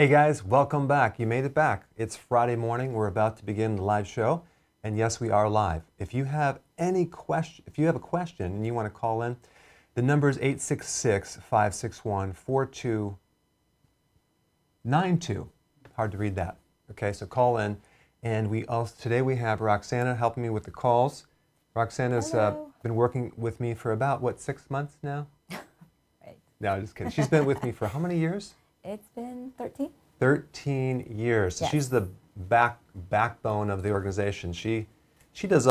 Hey guys, welcome back. You made it back. It's Friday morning. We're about to begin the live show. And yes, we are live. If you have any question, if you have a question and you want to call in, the number is 866-561-4292. Hard to read that. Okay, so call in. And today we have Roxana helping me with the calls. Roxana's been working with me for about, what, 6 months now? Right. No, just kidding. She's been with me for how many years? It's been 13. 13 years. So yes. She's the backbone of the organization. She does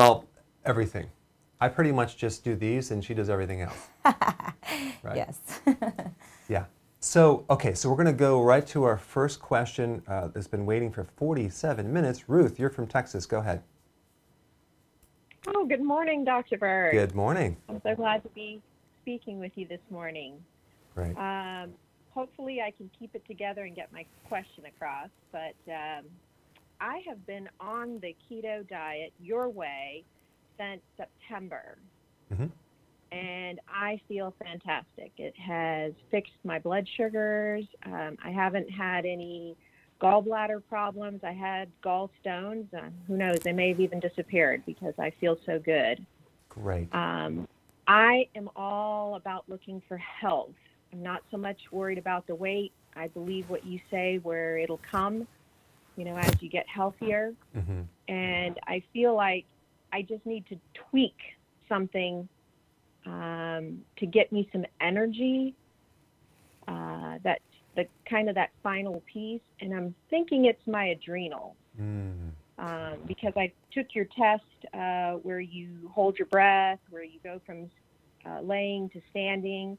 everything. I pretty much just do these, and she does everything else. Right? Yes. Yeah. So, okay, so we're going to go right to our first question that's been waiting for 47 minutes. Ruth, you're from Texas. Go ahead. Oh, good morning, Dr. Berg. Good morning. I'm so glad to be speaking with you this morning. Great. Hopefully I can keep it together and get my question across, but I have been on the keto diet your way since September, and I feel fantastic. It has fixed my blood sugars. I haven't had any gallbladder problems. I had gallstones. Who knows, they may have even disappeared because I feel so good. Great. I am all about looking for health. I'm not so much worried about the weight. I believe what you say, where it'll come, as you get healthier. And I feel like I just need to tweak something to get me some energy. That's that final piece. And I'm thinking it's my adrenal. Because I took your test where you hold your breath, where you go from laying to standing.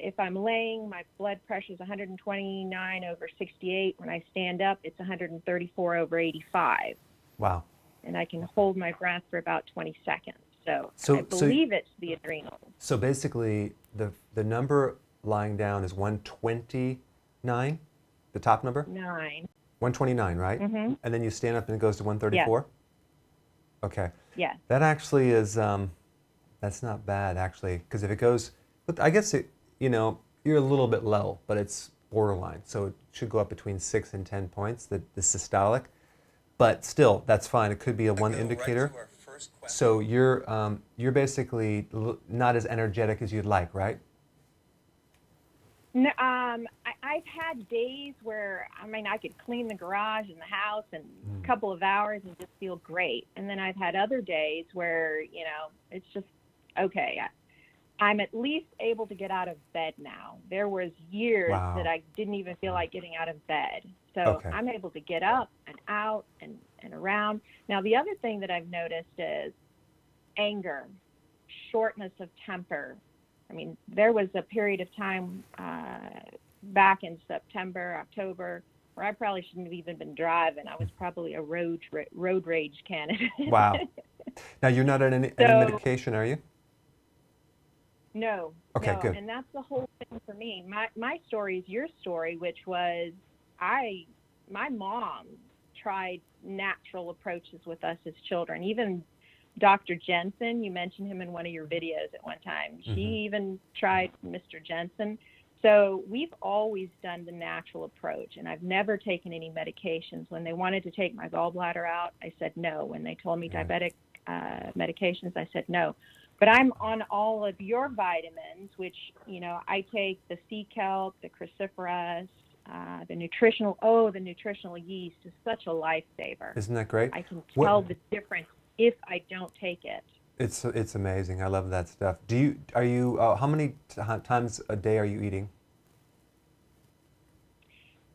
If I'm laying, my blood pressure is 129/68. When I stand up, it's 134/85. Wow. And I can hold my breath for about 20 seconds. So I believe it's the adrenal. So basically, the number lying down is 129, the top number? 129, right? And then you stand up and it goes to 134? Yes. Okay. Yeah. That actually is, that's not bad, actually, because if it goes, I guess, you're a little bit low, but it's borderline. So it should go up between 6 and 10 points, the systolic. But still, that's fine. It could be a one indicator. Right to our first question. So you're basically not as energetic as you'd like, right? No, I've had days where, I could clean the garage and the house in a couple of hours and just feel great. And then I've had other days where, it's just, okay, I'm at least able to get out of bed now. There was years that I didn't even feel like getting out of bed. So I'm able to get up and out and around. Now, the other thing that I've noticed is anger, shortness of temper. There was a period of time back in September, October, where I probably shouldn't have even been driving. I was probably a road rage candidate. Wow. Now, you're not on any medication, are you? No. Okay, no. good. And that's the whole thing for me. My story is your story, which was my mom tried natural approaches with us as children. Even Dr. Jensen, you mentioned him in one of your videos at one time. She even tried Mr. Jensen. So we've always done the natural approach, and I've never taken any medications. When they wanted to take my gallbladder out, I said no. When they told me diabetic medications, I said no. But I'm on all of your vitamins, which, I take the sea kelp, the cruciferous, the nutritional. Oh, the nutritional yeast is such a lifesaver. Isn't that great? I can tell the difference if I don't take it. It's amazing. I love that stuff. How many times a day are you eating?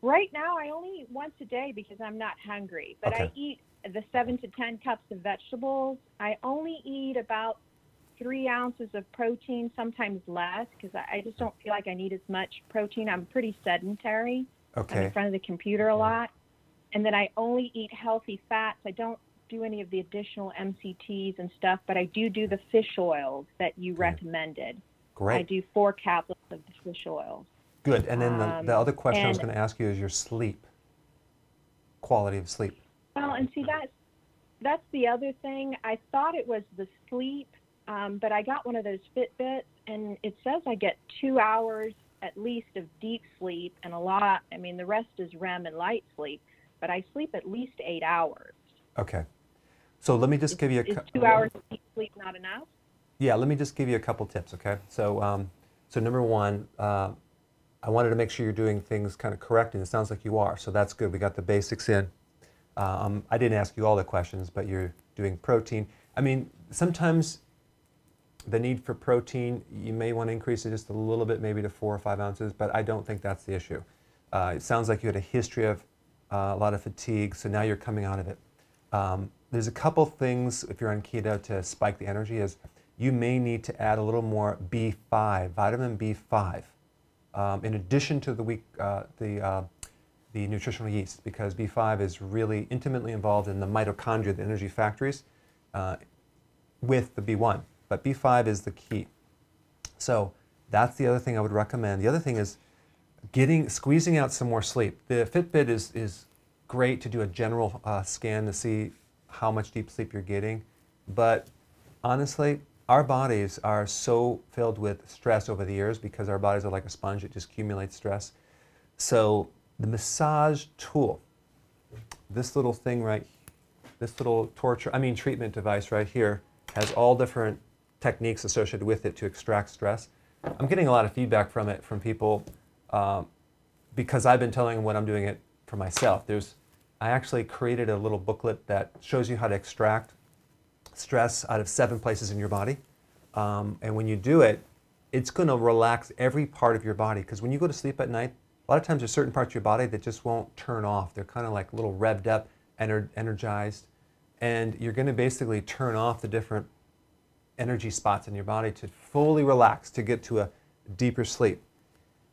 Right now, I only eat once a day because I'm not hungry. But I eat the 7 to 10 cups of vegetables. I only eat about 3 ounces of protein, sometimes less, because I just don't feel like I need as much protein. I'm pretty sedentary. I'm in front of the computer a lot. And then I only eat healthy fats. I don't do any of the additional MCTs and stuff, but I do the fish oils that you recommended. Great. I do 4 caplets of the fish oils. Good. And then the other question I was going to ask you is your sleep, quality of sleep. Well, and see, that's the other thing. I thought it was the sleep, but I got one of those Fitbits, and it says I get 2 hours at least of deep sleep and a lot, I mean, the rest is REM and light sleep, but I sleep at least 8 hours. Okay. So let me just give you a... Is 2 hours of deep sleep not enough? Yeah, let me just give you a couple tips, okay? So, so number one, I wanted to make sure you're doing things kind of correct, and it sounds like you are, so that's good. We got the basics in. I didn't ask you all the questions, but you're doing protein. I mean, sometimes the need for protein, you may want to increase it just a little bit, maybe to 4 or 5 ounces, but I don't think that's the issue. It sounds like you had a history of a lot of fatigue, so now you're coming out of it. There's a couple things, if you're on keto, to spike the energy, is you may need to add a little more B5, vitamin B5, in addition to the nutritional yeast, because B5 is really intimately involved in the mitochondria, the energy factories, with the B1. But B5 is the key. So that's the other thing I would recommend. The other thing is squeezing out some more sleep. The Fitbit is great to do a general scan to see how much deep sleep you're getting. But honestly, our bodies are so filled with stress over the years because our bodies are like a sponge. It just accumulates stress. So the massage tool, this little thing this little treatment device right here, has all different techniques associated with it to extract stress. I'm getting a lot of feedback from it from people because I've been telling them what I'm doing it for myself. I actually created a little booklet that shows you how to extract stress out of 7 places in your body. And when you do it, it's going to relax every part of your body, because when you go to sleep at night, a lot of times there's certain parts of your body that just won't turn off. They're kind of like a little revved up, energized, and you're going to basically turn off the different energy spots in your body to fully relax, to get to a deeper sleep.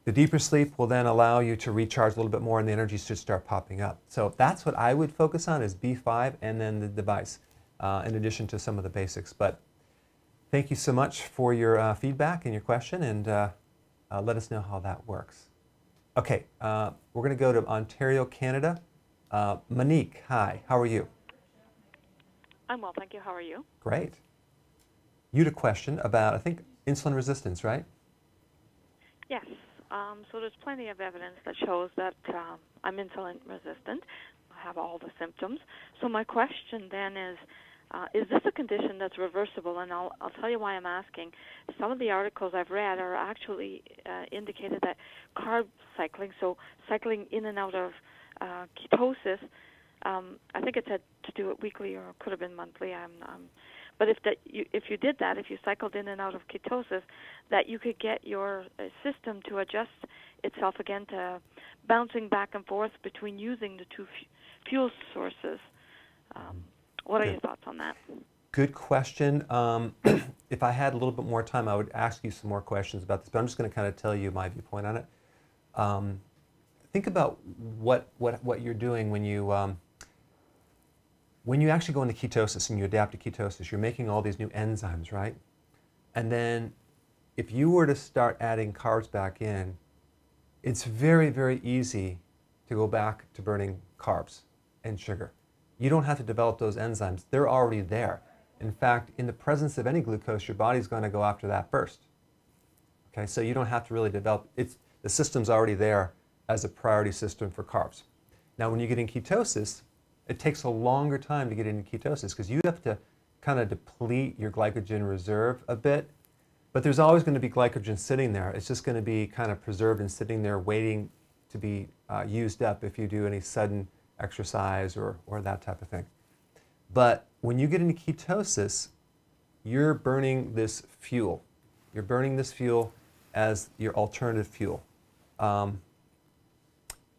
The deeper sleep will then allow you to recharge a little bit more, and the energy should start popping up. So that's what I would focus on, is B5 and then the device, in addition to some of the basics. But thank you so much for your feedback and your question, and let us know how that works. Okay, we're going to go to Ontario, Canada. Monique, hi, how are you? I'm well, thank you. How are you? Great. You had a question about, I think, insulin resistance, right? Yes. So there's plenty of evidence that shows that I'm insulin resistant. I have all the symptoms. So my question then is this a condition that's reversible? And I'll tell you why I'm asking. Some of the articles I've read are actually indicated that carb cycling, so cycling in and out of ketosis, I think it said to do it weekly or it could have been monthly. But if you did that, if you cycled in and out of ketosis, that you could get your system to adjust itself again to bouncing back and forth between using the two fuel sources. What are your thoughts on that? Good question. If I had a little bit more time, I would ask you some more questions about this, but I'm just going to kind of tell you my viewpoint on it. Think about what you're doing when you actually go into ketosis and you adapt to ketosis. You're making all these new enzymes, right? And then if you were to start adding carbs back in, it's very, very easy to go back to burning carbs and sugar. You don't have to develop those enzymes. They're already there. In fact, in the presence of any glucose, your body's going to go after that first. Okay, so you don't have to really develop it. The system's already there as a priority system for carbs. Now, when you get in ketosis, it takes a longer time to get into ketosis because you have to kind of deplete your glycogen reserve a bit. But there's always going to be glycogen sitting there. It's just going to be kind of preserved and sitting there waiting to be used up if you do any sudden exercise or that type of thing. But when you get into ketosis, you're burning this fuel. You're burning this fuel as your alternative fuel.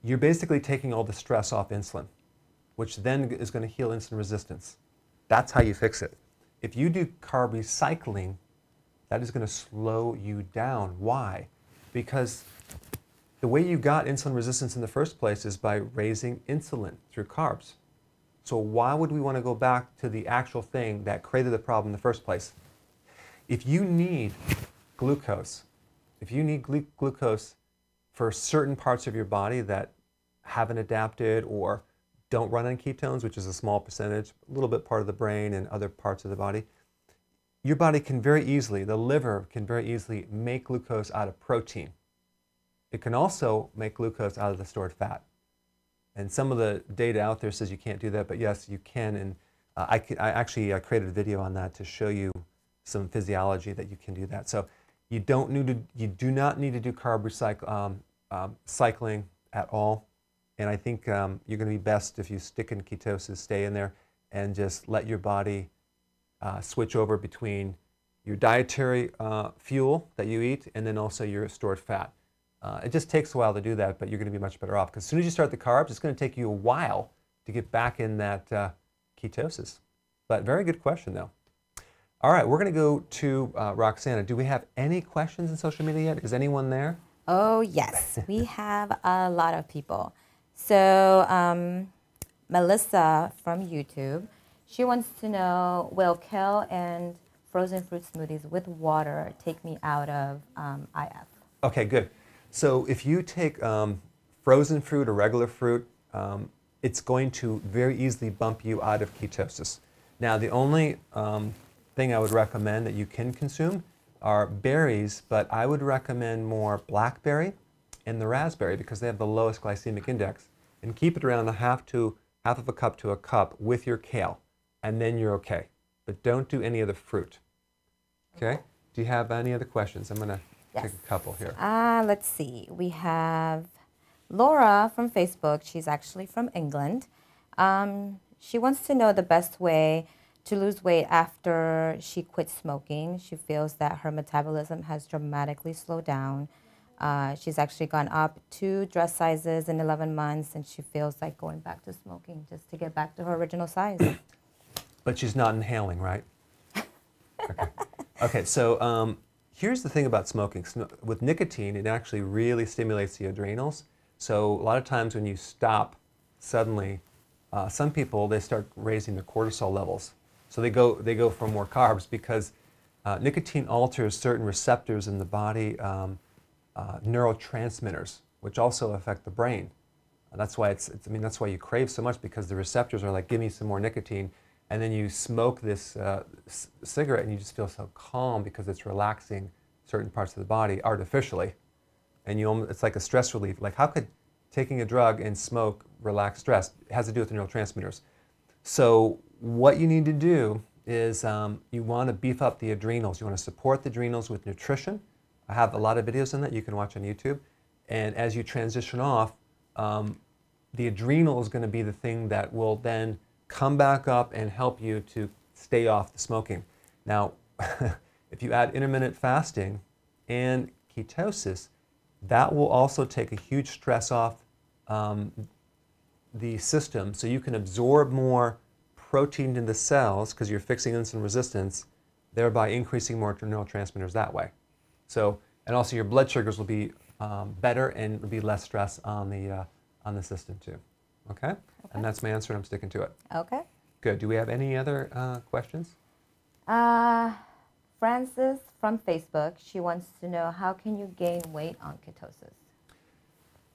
You're basically taking all the stress off insulin, which then is going to heal insulin resistance. That's how you fix it. If you do carb recycling, that is going to slow you down. Why? Because the way you got insulin resistance in the first place is by raising insulin through carbs. So why would we want to go back to the actual thing that created the problem in the first place? If you need glucose, glucose for certain parts of your body that haven't adapted or don't run on ketones, which is a small percentage, a little bit part of the brain and other parts of the body, your body can very easily, the liver can very easily make glucose out of protein. it can also make glucose out of the stored fat. And some of the data out there says you can't do that, but yes, you can. And I actually created a video on that to show you some physiology that you can do that. So you do not need to do carb cycling at all. And I think you're going to be best if you stick in ketosis, stay in there, and just let your body switch over between your dietary fuel that you eat and then also your stored fat. It just takes a while to do that, but you're going to be much better off. Because as soon as you start the carbs, it's going to take you a while to get back in that ketosis. But very good question, though. All right, we're going to go to Roxana. Do we have any questions in social media yet? Is anyone there? Oh, yes. We have a lot of people. So Melissa from YouTube, she wants to know, will kale and frozen fruit smoothies with water take me out of IF? Okay, good. So if you take frozen fruit or regular fruit, it's going to very easily bump you out of ketosis. Now, the only thing I would recommend that you can consume are berries, but I would recommend more blackberry and the raspberry because they have the lowest glycemic index. And keep it around half of a cup to a cup with your kale, and then you're okay. But don't do any of the fruit. Okay? Do you have any other questions? I'm going to take a couple here. Let's see. We have Laura from Facebook. She's actually from England. She wants to know the best way to lose weight after she quit smoking. She feels that her metabolism has dramatically slowed down. She's actually gone up 2 dress sizes in 11 months, and she feels like going back to smoking just to get back to her original size. But she's not inhaling, right? Okay. Okay, so here's the thing about smoking. With nicotine, it actually really stimulates the adrenals. So a lot of times when you stop suddenly, some people, they start raising their cortisol levels. So they go for more carbs because nicotine alters certain receptors in the body, neurotransmitters, which also affect the brain. That's why that's why you crave so much, because the receptors are like, give me some more nicotine. And then you smoke this cigarette and you just feel so calm because it's relaxing certain parts of the body artificially. And it's like a stress relief. Like, how could taking a drug and smoke relax stress? It has to do with the neurotransmitters. So what you need to do is you want to beef up the adrenals. You want to support the adrenals with nutrition. I have a lot of videos on that you can watch on YouTube. And as you transition off, the adrenal is going to be the thing that will then come back up and help you to stay off the smoking. Now, if you add intermittent fasting and ketosis, that will also take a huge stress off the system, so you can absorb more protein in the cells because you're fixing insulin resistance, thereby increasing more neurotransmitters that way. So, and also your blood sugars will be better and will be less stress on the system too. Okay? And that's my answer, and I'm sticking to it. Okay. Good. Do we have any other questions? Frances from Facebook, she wants to know, how can you gain weight on ketosis?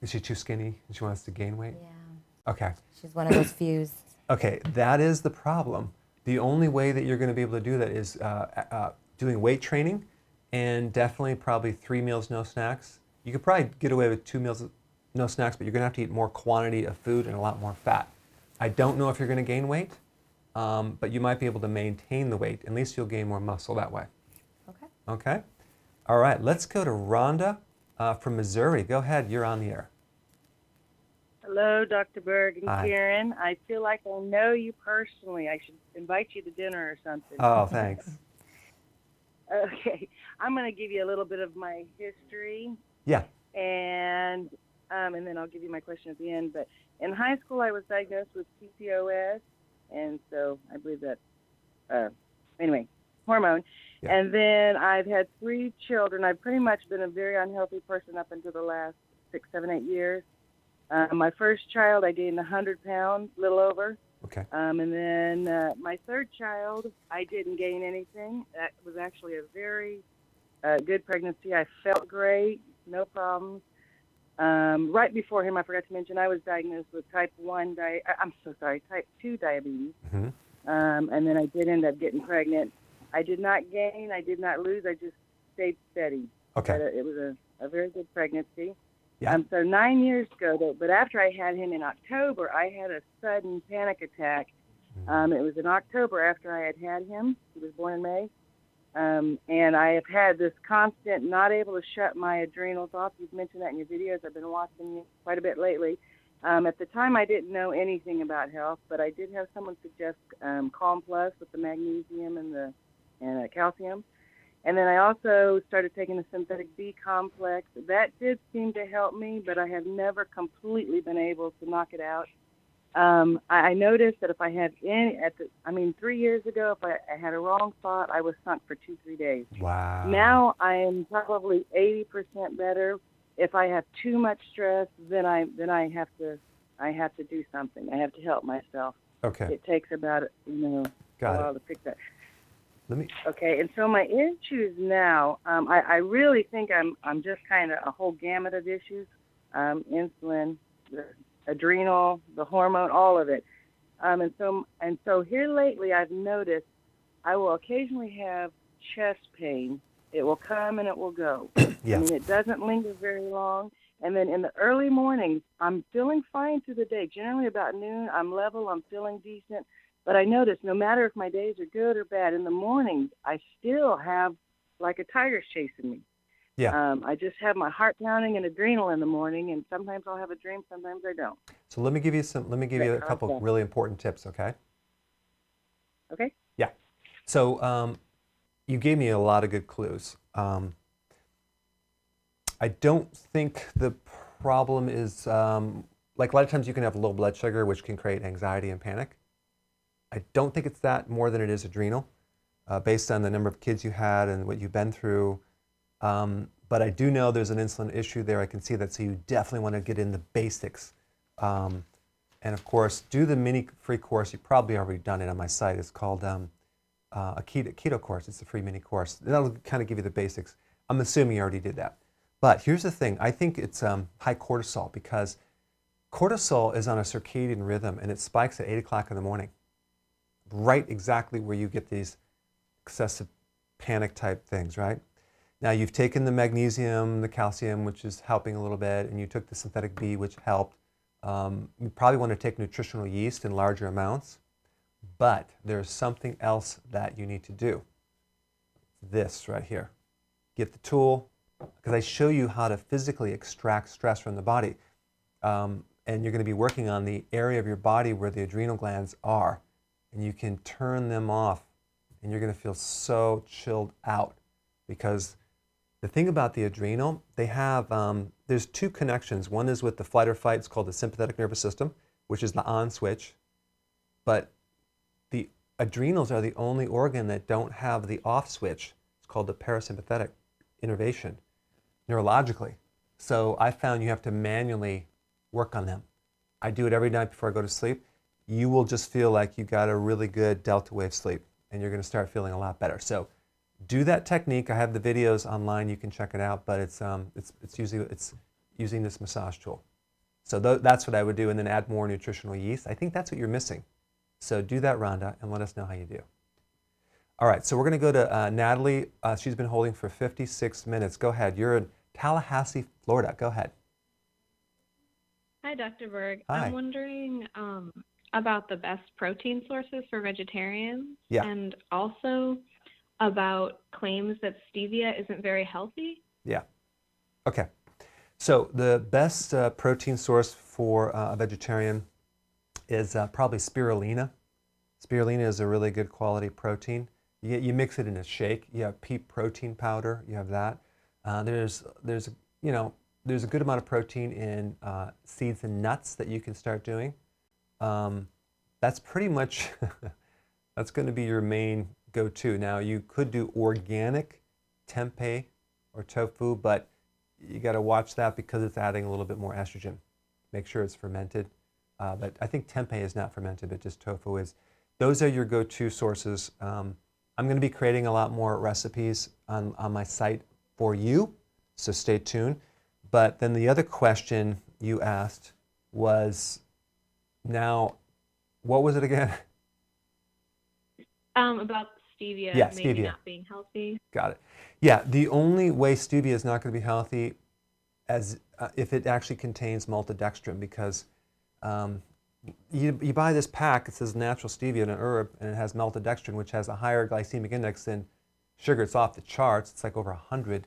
Is she too skinny and she wants to gain weight? Yeah. Okay. She's one of those fews. Okay, that is the problem. The only way that you're going to be able to do that is doing weight training, and definitely probably 3 meals, no snacks. You could probably get away with 2 meals, no snacks, but you're going to have to eat more quantity of food and a lot more fat. I don't know if you're going to gain weight, but you might be able to maintain the weight. At least you'll gain more muscle that way. Okay. Okay? All right, let's go to Rhonda from Missouri. Go ahead, you're on the air. Hello, Dr. Berg and Hi. Karen. I feel like I know you personally. I should invite you to dinner or something. Oh, thanks. Okay. I'm going to give you a little bit of my history. Yeah. And then I'll give you my question at the end. But in high school, I was diagnosed with PCOS, and so I believe that, anyway, hormone. Yeah. And then I've had 3 children. I've pretty much been a very unhealthy person up until the last 6, 7, 8 years. My first child, I gained 100 pounds, a little over. Okay. And then my 3rd child, I didn't gain anything. That was actually a very good pregnancy. I felt great, no problems. Right before him, I forgot to mention, I was diagnosed with type 2 diabetes. Mm-hmm. And then I did end up getting pregnant. I did not gain, I did not lose, I just stayed steady. Okay. But it was a very good pregnancy. Yeah. So 9 years ago, though, but after I had him in October, I had a sudden panic attack. It was in October after I had him. He was born in May. And I have had this constant not able to shut my adrenals off. You've mentioned that in your videos. I've been watching you quite a bit lately. At the time, I didn't know anything about health, but I did have someone suggest Calm Plus with the magnesium and the calcium. And then I also started taking the synthetic B complex. That did seem to help me, but I have never completely been able to knock it out. I noticed that if I had 3 years ago, if I had a wrong thought, I was sunk for 2-3 days. Wow. Now I am probably 80% better. If I have too much stress, then I have to do something. I have to help myself. Okay. It takes about a while to fix that. Okay, and so my issues now, I really think I'm just kind of a whole gamut of issues, insulin, the adrenal, the hormone, all of it. And so here lately I've noticed I will occasionally have chest pain. It will come and it will go. Yeah. I mean, it doesn't linger very long. And then in the early mornings, I'm feeling fine through the day. Generally about noon, I'm level, I'm feeling decent. But I notice no matter if my days are good or bad, in the mornings, I still have like a tiger's chasing me. Yeah. I just have my heart pounding and adrenal in the morning, and sometimes I'll have a dream, sometimes I don't. So let me give you a couple of really important tips, okay? Okay. Yeah. So you gave me a lot of good clues. I don't think the problem is, like a lot of times you can have low blood sugar, which can create anxiety and panic. I don't think it's that more than it is adrenal, based on the number of kids you had and what you've been through. But I do know there's an insulin issue there. I can see that, so you definitely want to get in the basics. And of course, do the mini free course. You've probably already done it on my site. It's called a keto course. It's a free mini course. That'll kind of give you the basics. I'm assuming you already did that. But here's the thing. I think it's high cortisol, because cortisol is on a circadian rhythm, and it spikes at 8 o'clock in the morning, right exactly where you get these excessive panic type things, right? Now you've taken the magnesium, the calcium, which is helping a little bit, and you took the synthetic B, which helped. You probably want to take nutritional yeast in larger amounts, but there's something else that you need to do. This right here. Get the tool, because I show you how to physically extract stress from the body. And you're going to be working on the area of your body where the adrenal glands are, and you can turn them off, and you're going to feel so chilled out. Because the thing about the adrenal, they have, there's two connections. One is with the flight or fight. It's called the sympathetic nervous system, which is the on switch. But the adrenals are the only organ that don't have the off switch. It's called the parasympathetic innervation, neurologically. So I found you have to manually work on them. I do it every night before I go to sleep. You will just feel like you got a really good delta wave sleep, and you're going to start feeling a lot better. So do that technique. I have the videos online. You can check it out, but it's using this massage tool. So that's what I would do, and then add more nutritional yeast. I think that's what you're missing. So do that, Rhonda, and let us know how you do. All right, so we're going to go to Natalie. She's been holding for 56 minutes. Go ahead. You're in Tallahassee, Florida. Go ahead. Hi, Dr. Berg. Hi. I'm wondering about the best protein sources for vegetarians, Yeah. and also about claims that stevia isn't very healthy. Yeah. Okay. So the best protein source for a vegetarian is probably spirulina. Spirulina is a really good quality protein. You mix it in a shake. You have pea protein powder. You have that. There's a good amount of protein in seeds and nuts that you can start doing. That's pretty much that's going to be your main go-to. Now you could do organic tempeh or tofu, but you got to watch that because it's adding a little bit more estrogen. Make sure it's fermented. But I think tempeh is not fermented, but just tofu is. Those are your go-to sources. I'm going to be creating a lot more recipes on my site for you, so stay tuned. But then the other question you asked was, now, what was it again? About stevia, Yeah, maybe stevia. not being healthy. Got it. Yeah, the only way stevia is not going to be healthy, as if it actually contains maltodextrin, because you buy this pack, it says natural stevia and an herb, and it has maltodextrin, which has a higher glycemic index than sugar. It's off the charts. It's like over 100.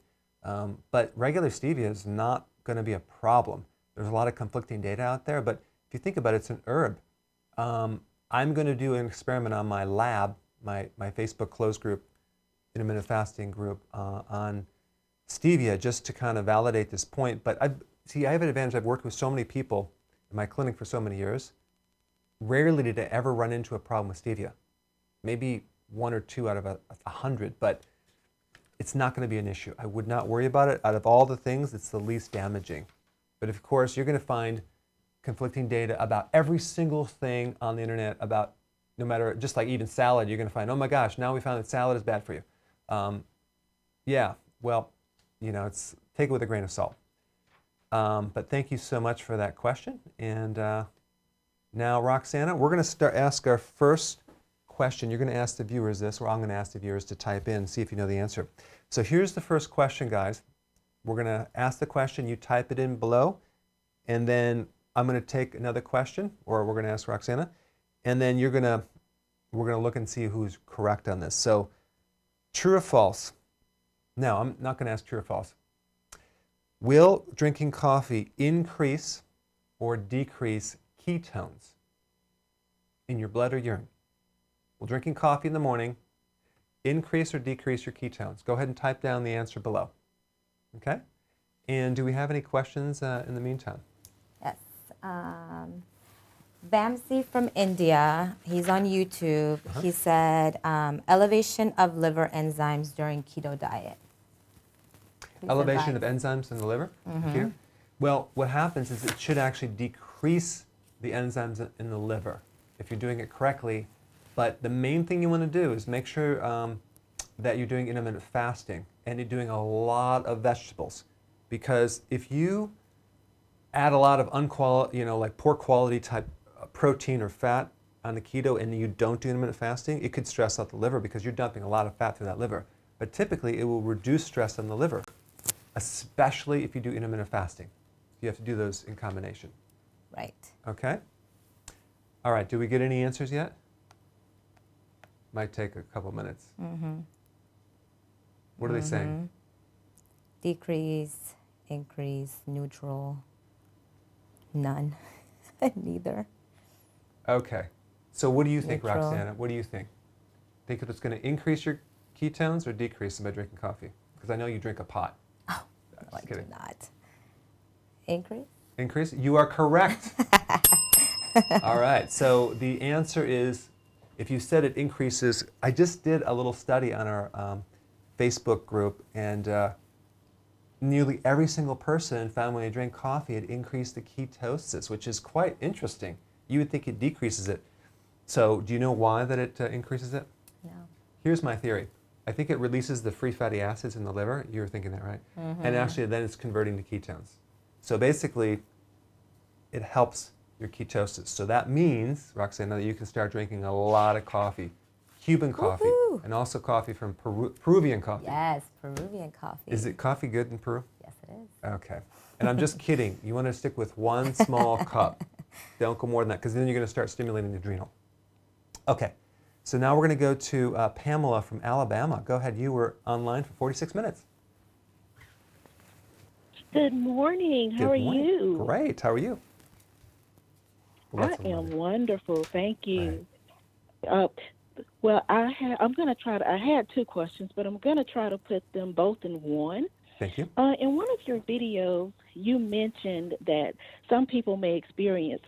But regular stevia is not going to be a problem. There's a lot of conflicting data out there, but if you think about it, it's an herb. I'm going to do an experiment on my lab, my Facebook closed group, intermittent fasting group, on stevia, just to kind of validate this point. But I have an advantage. I've worked with so many people in my clinic for so many years. Rarely did I ever run into a problem with stevia. Maybe 1 or 2 out of 100, but it's not going to be an issue. I would not worry about it. Out of all the things, it's the least damaging. But of course, you're going to find conflicting data about every single thing on the internet, about no matter, just like even salad, you're going to find, oh my gosh, now we found that salad is bad for you. Yeah, well, you know, take it with a grain of salt. But thank you so much for that question. And now, Roxana, we're going to ask our first question. You're going to ask the viewers this, or I'm going to ask the viewers to type in, see if you know the answer. So here's the first question, guys. We're going to ask the question, you type it in below, and then I'm going to take another question, or we're going to ask Roxana, and then we're going to look and see who's correct on this. So, true or false? No, I'm not going to ask true or false. Will drinking coffee increase or decrease ketones in your blood or urine? Will drinking coffee in the morning increase or decrease your ketones? Go ahead and type down the answer below. Okay? And do we have any questions in the meantime? Yes. Bamsi from India, he's on YouTube. He said, elevation of liver enzymes during keto diet. Elevation of enzymes in the liver? Here? Well, what happens is it should actually decrease the enzymes in the liver if you're doing it correctly. But the main thing you want to do is make sure that you're doing intermittent fasting and you're doing a lot of vegetables. Because if you add a lot of like poor quality type protein or fat on the keto and you don't do intermittent fasting, it could stress out the liver because you're dumping a lot of fat through that liver. But typically it will reduce stress on the liver, especially if you do intermittent fasting. You have to do those in combination. Right. Okay? All right, do we get any answers yet? Might take a couple minutes. What are they saying? Decrease, increase, neutral, none, neither. Okay. So what do you think, Neutral. Roxana? What do you think? Think it's going to increase your ketones or decrease them by drinking coffee? Because I know you drink a pot. Oh, no, I do not. Increase? Increase? You are correct. All right. So the answer is, if you said it increases, I just did a little study on our Facebook group, and nearly every single person found when they drank coffee it increased the ketosis, which is quite interesting. You would think it decreases it. So do you know why that it increases it? No. Here's my theory. I think it releases the free fatty acids in the liver. You were thinking that, right? And actually then it's converting to ketones. So basically it helps your ketosis. So that means, Roxana, that you can start drinking a lot of coffee. Cuban coffee, and also coffee from Peruvian coffee. Yes, Peruvian coffee. Is it coffee good in Peru? Yes, it is. Okay. And I'm just kidding. You want to stick with 1 small cup. Don't go more than that, because then you're going to start stimulating the adrenal. Okay. So now we're going to go to Pamela from Alabama. Go ahead. You were online for 46 minutes. Good morning. How are you? Great. How are you? I am wonderful. Thank you. Right. Well, I had 2 questions, but I'm going to try to put them both in one. Thank you. In one of your videos, you mentioned that some people may experience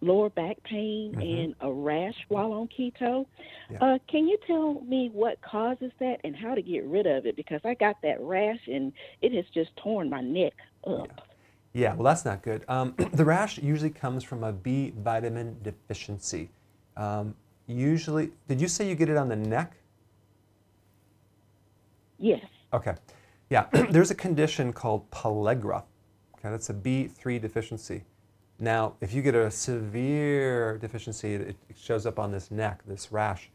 lower back pain and a rash while on keto. Yeah. Can you tell me what causes that and how to get rid of it? Because I got that rash and it has just torn my neck up. Yeah, well, that's not good. The rash usually comes from a B vitamin deficiency. Usually, did you say you get it on the neck? Yes. Okay. Yeah, there's a condition called pellagra. Okay, that's a B3 deficiency. Now, if you get a severe deficiency, it shows up on this neck, this rash.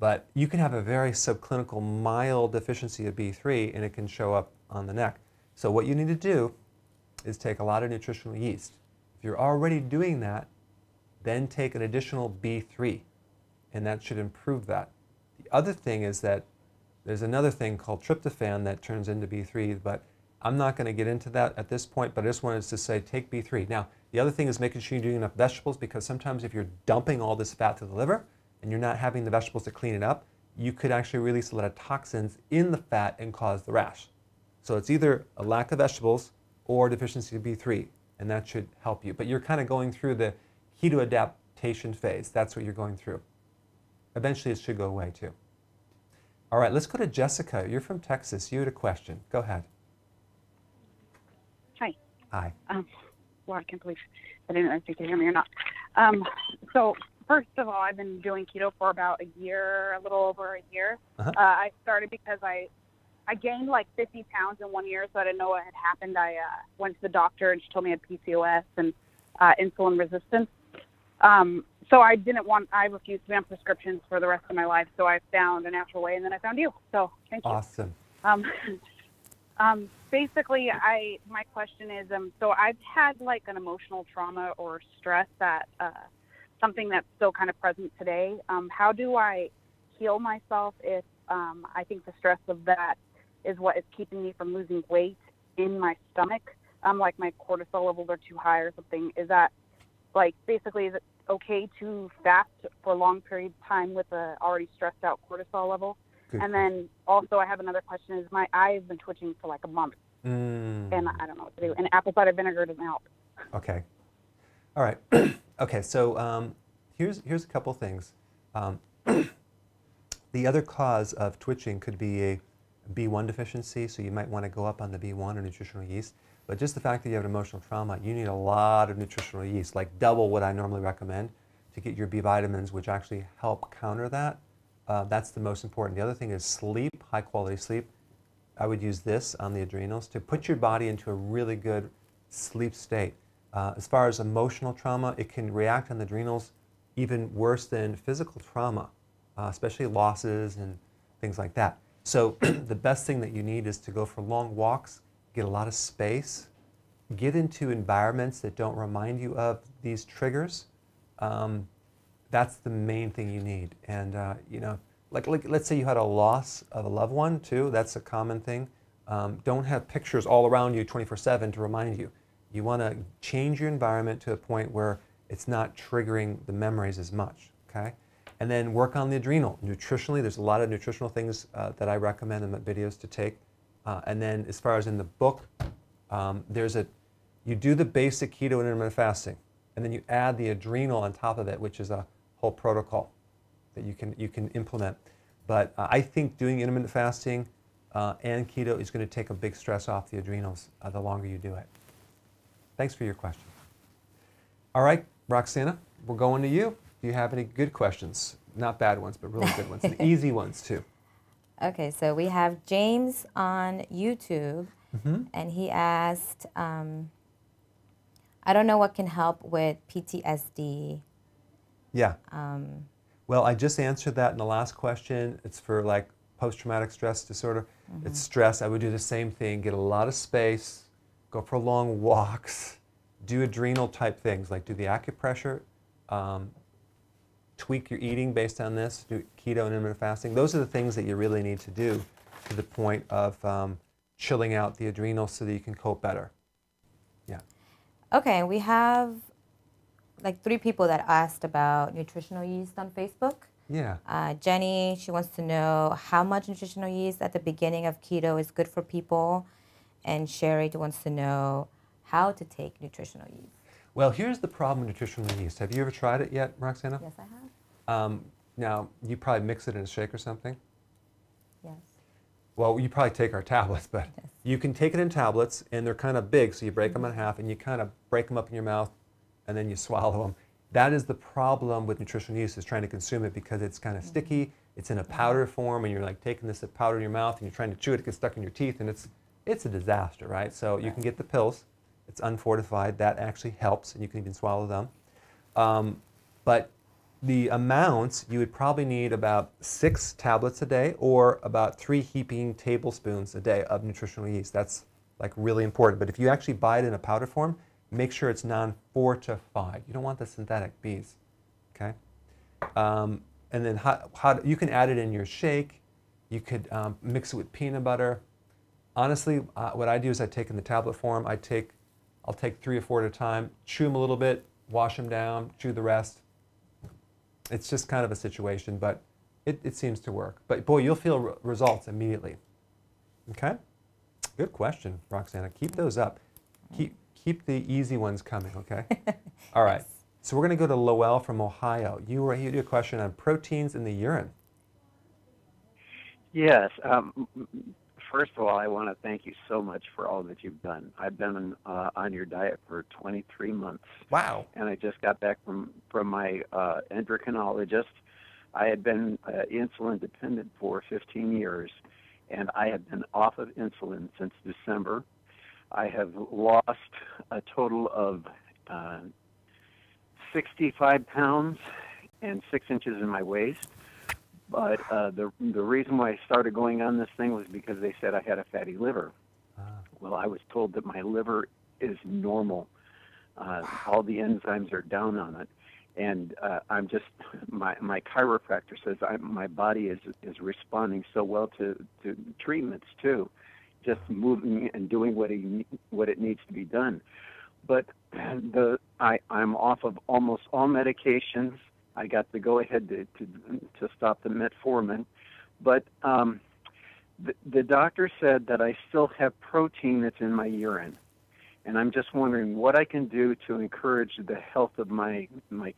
But you can have a very subclinical mild deficiency of B3, and it can show up on the neck. So what you need to do is take a lot of nutritional yeast. If you're already doing that, then take an additional B3, and that should improve that. The other thing is that there's another thing called tryptophan that turns into B3, but I'm not going to get into that at this point, but I just wanted to say take B3. Now, the other thing is making sure you're doing enough vegetables, because sometimes if you're dumping all this fat to the liver and you're not having the vegetables to clean it up, you could actually release a lot of toxins in the fat and cause the rash. So it's either a lack of vegetables or deficiency of B3, and that should help you. But you're kind of going through the keto adaptation phase. That's what you're going through. Eventually it should go away too. All right, let's go to Jessica. You're from Texas. You had a question. Go ahead. Hi. Hi. Well, I can't believe I didn't know if you could hear me or not. So first of all, I've been doing keto for about a year, a little over a year. I started because I gained like 50 pounds in 1 year, so I didn't know what had happened. I went to the doctor, and she told me I had PCOS and insulin resistance. So I refused to be on prescriptions for the rest of my life, so I found a natural way, and then I found you. So thank you. Awesome. Basically, my question is, so I've had like an emotional trauma or stress that something that's still kind of present today. How do I heal myself if I think the stress of that is what is keeping me from losing weight in my stomach? Like my cortisol levels are too high or something. Is that like basically is it okay to fast for a long period of time with a already stressed out cortisol level? Good. And then also I have another question is my eye has been twitching for like a month and I don't know what to do. And apple cider vinegar doesn't help. Okay. All right. Okay, so here's a couple things. The other cause of twitching could be a B1 deficiency, so you might want to go up on the B1 or nutritional yeast. But just the fact that you have an emotional trauma, you need a lot of nutritional yeast, like double what I normally recommend to get your B vitamins, which actually help counter that. That's the most important. The other thing is sleep, high quality sleep. I would use this on the adrenals to put your body into a really good sleep state. As far as emotional trauma, it can react on the adrenals even worse than physical trauma, especially losses and things like that. So the best thing that you need is to go for long walks, get a lot of space, get into environments that don't remind you of these triggers. That's the main thing you need. And you know, like let's say you had a loss of a loved one too. That's a common thing. Don't have pictures all around you 24/7 to remind you. You want to change your environment to a point where it's not triggering the memories as much. Okay, and then work on the adrenal. Nutritionally, there's a lot of nutritional things that I recommend in the videos to take. And then as far as in the book, you do the basic keto and intermittent fasting, and then you add the adrenal on top of it, which is a whole protocol that you can implement. But I think doing intermittent fasting and keto is going to take a big stress off the adrenals the longer you do it. Thanks for your question. All right, Roxana, we're going to you. Do you have any good questions? Not bad ones, but really good ones, and easy ones too. Okay, so we have James on YouTube, and he asked, I don't know what can help with PTSD. Yeah. Well, I just answered that in the last question. It's for like post-traumatic stress disorder. It's stress. I would do the same thing, get a lot of space, go for long walks, do adrenal type things, like do the acupressure, tweak your eating based on this, do keto and intermittent fasting. Those are the things that you really need to do to the point of chilling out the adrenals so that you can cope better. Yeah. Okay, we have like 3 people that asked about nutritional yeast on Facebook. Yeah. Jenny, she wants to know how much nutritional yeast at the beginning of keto is good for people. And Sherry wants to know how to take nutritional yeast. Well, here's the problem with nutritional yeast. Have you ever tried it yet, Roxana? Yes, I have. Now, you probably mix it in a shake or something? Yes. Well, you probably take our tablets, but you can take it in tablets, and they're kind of big, so you break them in half, and you kind of break them up in your mouth, and then you swallow them. That is the problem with nutritional yeast, is trying to consume it because it's kind of sticky, it's in a powder form, and you're like taking this powder in your mouth, and you're trying to chew it, it gets stuck in your teeth, and it's a disaster, right? So you can get the pills. It's unfortified. That actually helps, and you can even swallow them. But the amounts, you would probably need about 6 tablets a day or about 3 heaping tablespoons a day of nutritional yeast. That's like really important. But if you actually buy it in a powder form, make sure it's non-4 to 5. You don't want the synthetic Bs, okay? And then you can add it in your shake. You could mix it with peanut butter. Honestly, what I do is I take in the tablet form. I'll take 3 or 4 at a time, chew them a little bit, wash them down, chew the rest. It's just kind of a situation, but it seems to work. But boy, you'll feel results immediately. Okay? Good question, Roxana. Keep those up. Keep the easy ones coming, okay? All right. So we're going to go to Lowell from Ohio. You had a question on proteins in the urine. Yes. First of all, I want to thank you so much for all that you've done. I've been on your diet for 23 months. Wow. And I just got back from my endocrinologist. I had been insulin dependent for 15 years, and I have been off of insulin since December. I have lost a total of 65 pounds and 6 inches in my waist. But the reason why I started going on this thing was because they said I had a fatty liver. Well, I was told that my liver is normal. All the enzymes are down on it. And I'm just, my chiropractor says my body is responding so well to treatments too, just moving and doing what it needs to be done. But I'm off of almost all medications. I got the go-ahead to stop the metformin. But the doctor said that I still have protein that's in my urine. And I'm just wondering what I can do to encourage the health of my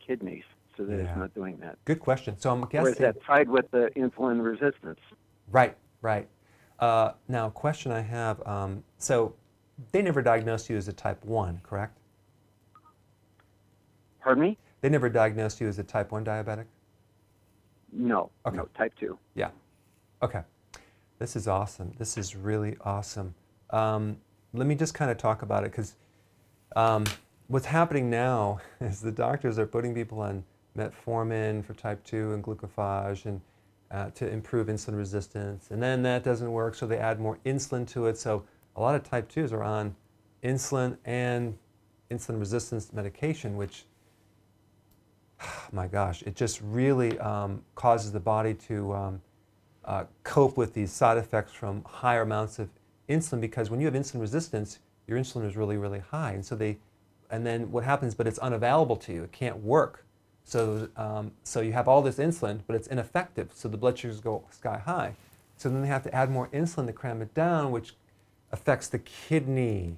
kidneys so that it's not doing that. Good question. So I'm guessing... Or is that tied with the insulin resistance? Right. Now, a question I have, so they never diagnosed you as a type 1, correct? Pardon me? They never diagnosed you as a type 1 diabetic? No. Okay. No, type 2. Yeah. Okay. This is awesome. This is really awesome. Let me just kind of talk about it, because what's happening now is the doctors are putting people on metformin for type 2 and glucophage and to improve insulin resistance. And then that doesn't work, so they add more insulin to it. So a lot of type 2s are on insulin and insulin resistance medication, which, my gosh, it just really causes the body to cope with these side effects from higher amounts of insulin, because when you have insulin resistance, your insulin is really, really high. And so then what happens, but it's unavailable to you. It can't work. So you have all this insulin, but it's ineffective. So the blood sugars go sky high. So then they have to add more insulin to cram it down, which affects the kidney,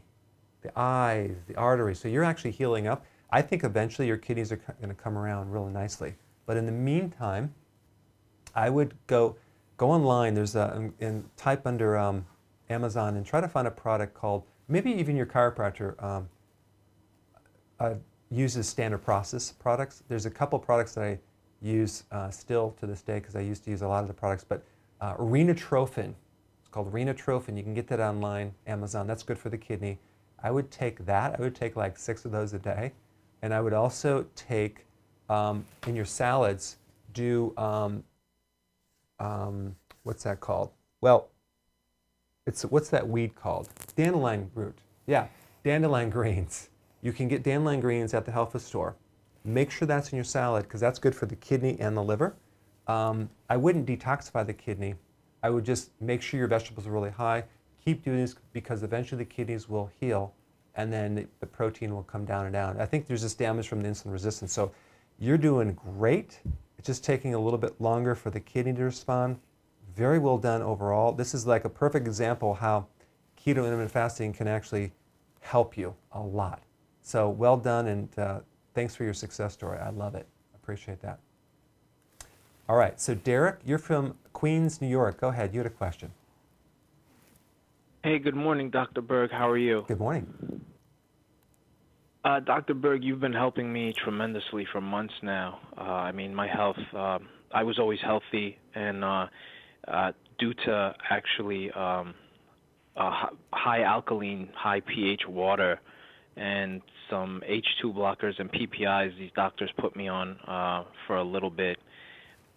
the eyes, the arteries. So you're actually healing up. I think eventually your kidneys are going to come around really nicely. But in the meantime, I would go online. There's and type under Amazon and try to find a product called, maybe even your chiropractor uses standard process products. There's a couple products that I use still to this day, because I used to use a lot of the products, but renotrophin, it's called renotrophin. You can get that online, Amazon. That's good for the kidney. I would take that. I would take like 6 of those a day. And I would also take, in your salads, do, what's that called? Well, what's that weed called? Dandelion root. Yeah, dandelion greens. You can get dandelion greens at the health food store. Make sure that's in your salad, because that's good for the kidney and the liver. I wouldn't detoxify the kidney. I would just make sure your vegetables are really high. Keep doing this, because eventually the kidneys will heal, and then the protein will come down and down. I think there's this damage from the insulin resistance. So you're doing great. It's just taking a little bit longer for the kidney to respond. Very well done overall. This is like a perfect example how keto intermittent fasting can actually help you a lot. So well done, and thanks for your success story. I love it. I appreciate that. All right, so Derek, you're from Queens, New York. Go ahead, you had a question. Hey, good morning, Dr. Berg. How are you? Good morning. Dr. Berg, you've been helping me tremendously for months now. I mean, my health, I was always healthy, and due to actually high alkaline, high pH water and some H2 blockers and PPIs these doctors put me on for a little bit,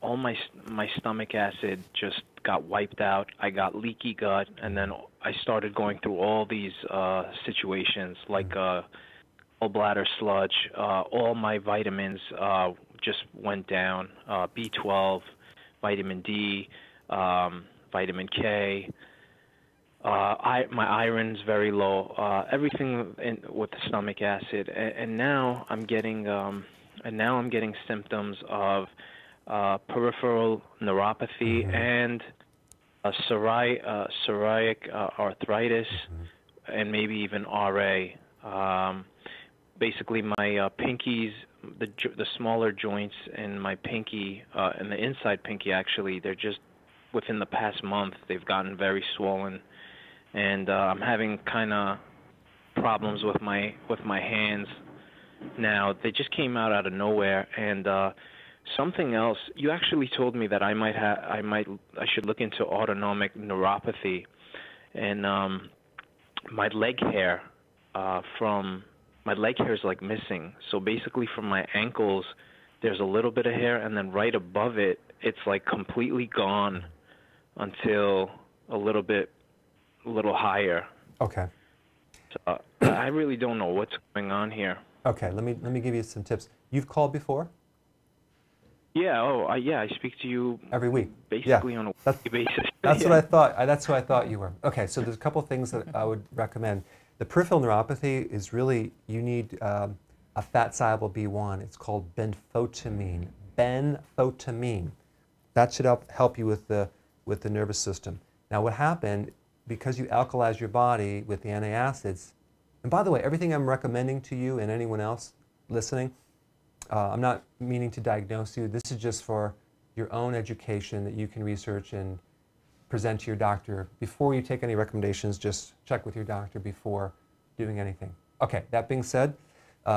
all my stomach acid just got wiped out. I got leaky gut, and then I started going through all these situations like gallbladder sludge. All my vitamins just went down. B12, vitamin D, vitamin K. My iron's very low. Everything with the stomach acid, and now I'm getting symptoms of peripheral neuropathy and psoriatic arthritis, and maybe even RA. Basically, my pinkies, the smaller joints in my pinky, and the inside pinky actually, they're just within the past month they've gotten very swollen, and I'm having kind of problems with my hands now. They just came out of nowhere, and something else. You actually told me that I should look into autonomic neuropathy, and my leg hair is like missing. So basically, from my ankles, there's a little bit of hair, and then right above it, it's like completely gone until a little higher. Okay. So I really don't know what's going on here. Okay, let me give you some tips. You've called before? Yeah. Yeah. I speak to you every week, basically on a weekly basis. That's what I thought. That's who I thought you were. Okay, so there's a couple of things that I would recommend. The peripheral neuropathy is really, you need a fat-soluble B1. It's called benfotiamine. Benfotiamine. That should help you with the nervous system. Now, what happened, because you alkalize your body with the antacids, and by the way, everything I'm recommending to you and anyone else listening, I'm not meaning to diagnose you. This is just for your own education that you can research and present to your doctor. Before you take any recommendations, just check with your doctor before doing anything. Okay, that being said,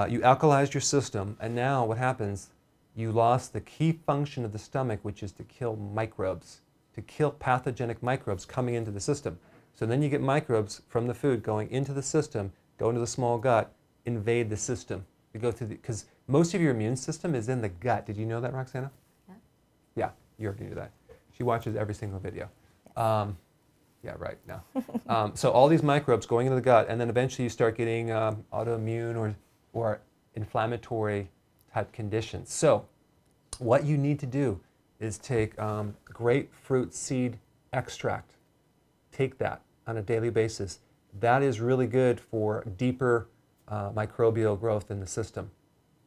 you alkalized your system, and now what happens? You lost the key function of the stomach, which is to kill microbes, to kill pathogenic microbes coming into the system. So then you get microbes from the food going into the system, go into the small gut, invade the system. You go through because most of your immune system is in the gut. Did you know that, Roxana? Yeah. Yeah, you already knew that. She watches every single video. Yeah, right, no. So all these microbes going into the gut, and then eventually you start getting autoimmune or inflammatory type conditions. So what you need to do is take grapefruit seed extract. Take that on a daily basis. That is really good for deeper microbial growth in the system.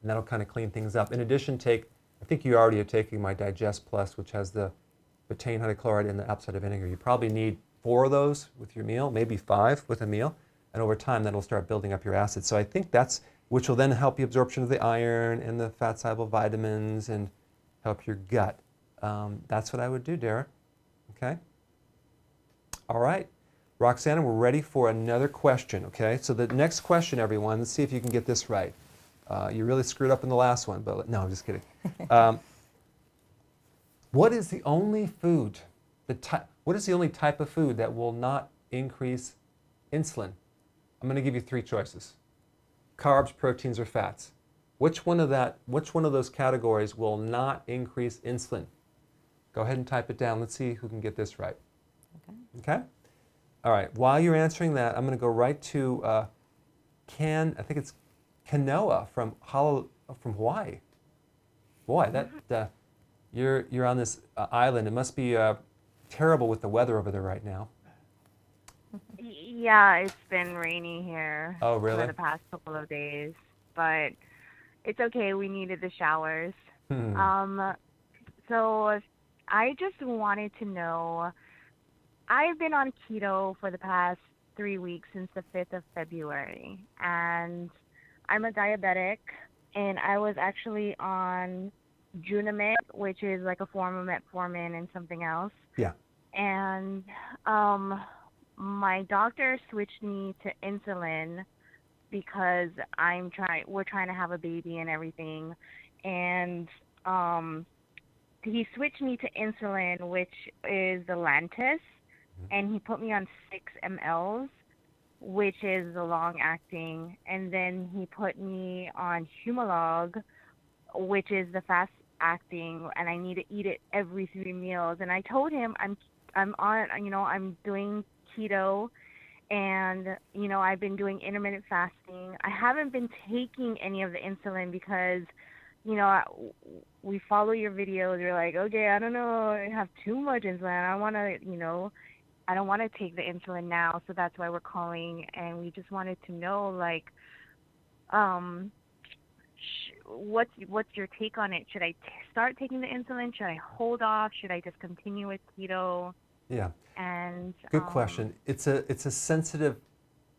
And that'll kind of clean things up. In addition, I think you already are taking my Digest Plus, which has the betaine hydrochloride and the apple cider vinegar. You probably need 4 of those with your meal, maybe 5 with a meal. And over time, that'll start building up your acid. So I think which will then help the absorption of the iron and the fat-soluble vitamins and help your gut. That's what I would do, Dara. Okay? All right. Roxana, we're ready for another question, okay? So the next question, everyone, let's see if you can get this right. You really screwed up in the last one, but no, I'm just kidding. What is the only food, what is the only type of food that will not increase insulin? I'm going to give you 3 choices. Carbs, proteins, or fats. Which one of those categories will not increase insulin? Go ahead and type it down. Let's see who can get this right. Okay? All right. While you're answering that, I'm going to go right to I think it's Kanoa from Hawaii. Boy, you're on this island. It must be terrible with the weather over there right now. Yeah, it's been rainy here. Oh, really? For the past couple of days, but it's okay. We needed the showers. So I just wanted to know, I've been on keto for the past 3 weeks since the 5th of February, and I'm a diabetic, and I was actually on Junimit, which is like a form of metformin and something else. Yeah. And my doctor switched me to insulin because we're trying to have a baby and everything, and he switched me to insulin, which is the Lantus, and he put me on 6 mLs, which is the long-acting, and then he put me on Humalog, which is the acting, and I need to eat it every 3 meals. And I told him I'm on, I'm doing keto, and I've been doing intermittent fasting. I haven't been taking any of the insulin because we follow your videos. You're like, okay, I don't know, I have too much insulin. I want to, I don't want to take the insulin now. So that's why we're calling, and we just wanted to know, like, what's your take on it? Should I start taking the insulin? Should I hold off? Should I just continue with keto? Yeah. And good question. It's a sensitive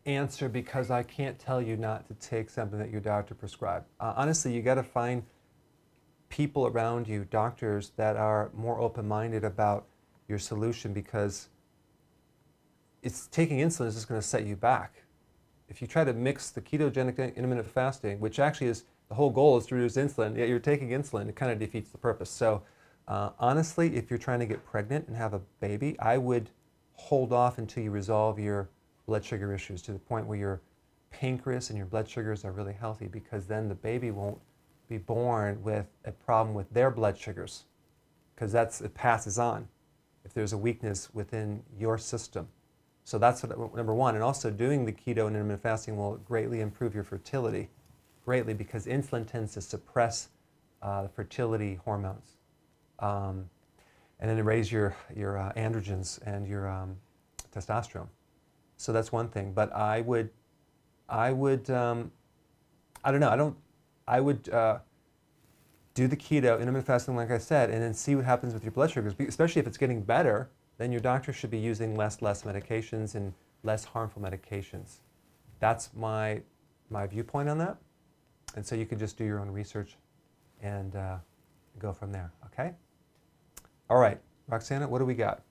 answer because I can't tell you not to take something that your doctor prescribed. Honestly, you got to find people around you, doctors, that are more open-minded about your solution, because taking insulin is just going to set you back. If you try to mix the ketogenic intermittent fasting, which actually is the whole goal is to reduce insulin, yet you're taking insulin, it kind of defeats the purpose. So honestly, if you're trying to get pregnant and have a baby, I would hold off until you resolve your blood sugar issues to the point where your pancreas and your blood sugars are really healthy, because then the baby won't be born with a problem with their blood sugars, because it passes on if there's a weakness within your system. So that's number one. And also doing the keto and intermittent fasting will greatly improve your fertility, greatly, because insulin tends to suppress the fertility hormones. And then raise your androgens and your testosterone. So that's one thing. But I would do the keto, intermittent fasting, like I said, and then see what happens with your blood sugars. Especially if it's getting better, then your doctor should be using less medications and less harmful medications. That's my viewpoint on that. And so you can just do your own research and go from there, okay? All right, Roxana, what do we got?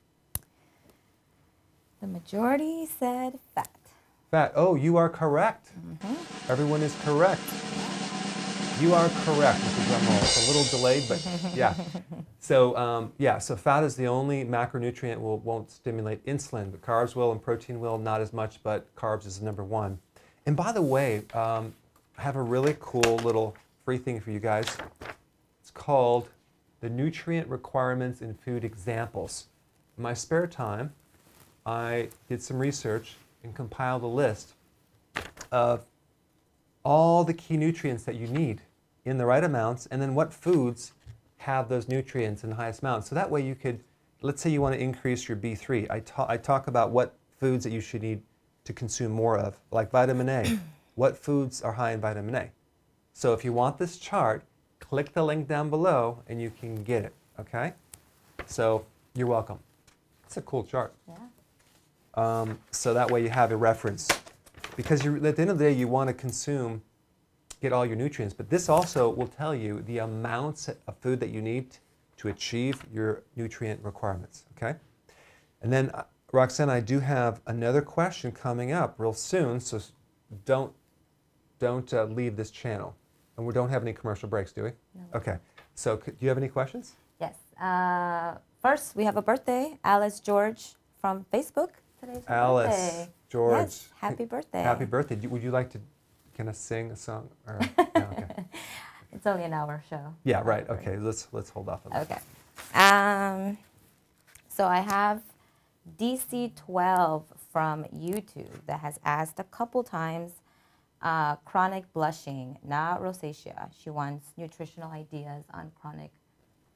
The majority said fat. Fat. Oh, you are correct. Mm-hmm. Everyone is correct. You are correct with the drum roll. It's a little delayed, but yeah. So so fat is the only macronutrient won't stimulate insulin, but carbs will and protein will, not as much, but carbs is number one. And by the way, I have a really cool little free thing for you guys. It's called the Nutrient Requirements in Food Examples. In my spare time, I did some research and compiled a list of all the key nutrients that you need in the right amounts, and then what foods have those nutrients in the highest amounts. So that way you could, let's say you want to increase your B3. I talk about what foods that you should need to consume more of, like vitamin A. What foods are high in vitamin A? So if you want this chart, click the link down below and you can get it, okay? So you're welcome. It's a cool chart. Yeah. So that way you have a reference. Because at the end of the day, you want to get all your nutrients, but this also will tell you the amounts of food that you need to achieve your nutrient requirements, okay? And then, Roxanne, I do have another question coming up real soon, so don't leave this channel. And we don't have any commercial breaks, do we? No. Okay. So do you have any questions? Yes. First, we have a birthday. Alice George from Facebook. Today's her Alice birthday. George. Yes, happy birthday. Happy birthday. Would you like to kind of sing a song? Or, no, okay. It's only an hour show. Yeah, right. Okay, let's hold off on that. Okay. So I have DC12 from YouTube that has asked a couple times, chronic blushing, not rosacea. She wants nutritional ideas on chronic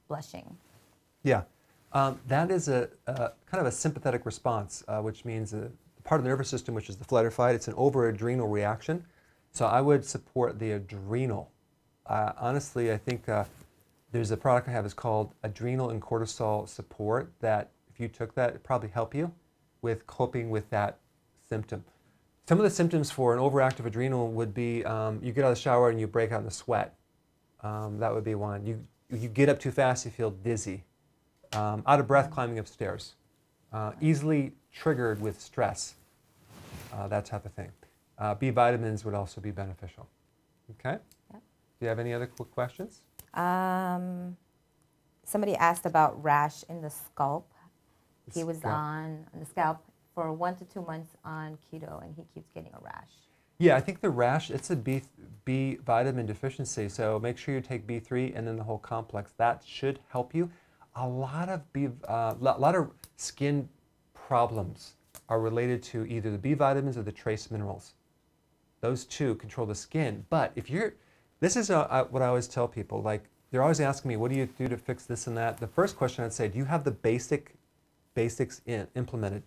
blushing. Yeah, that is a kind of a sympathetic response, which means a part of the nervous system, which is the flight or fight. It's an over-adrenal reaction. So I would support the adrenal. Honestly, I think there's a product I have is called Adrenal and Cortisol Support that if you took that, it'd probably help you with coping with that symptom. Some of the symptoms for an overactive adrenal would be you get out of the shower and you break out in a sweat. That would be one. You get up too fast, you feel dizzy. Out of breath climbing upstairs. Easily triggered with stress. That type of thing. B vitamins would also be beneficial. Okay? Yep. Do you have any other quick questions? Somebody asked about rash in the scalp. He was on the scalp for 1 to 2 months on keto, and he keeps getting a rash. Yeah, I think the rash, it's a B vitamin deficiency, so make sure you take B3 and then the whole complex. That should help you. A lot of lot of skin problems are related to either the B vitamins or the trace minerals. Those two control the skin. But if you're, this is what I always tell people, like they're always asking me, what do you do to fix this and that? The first question I'd say, do you have the basics implemented?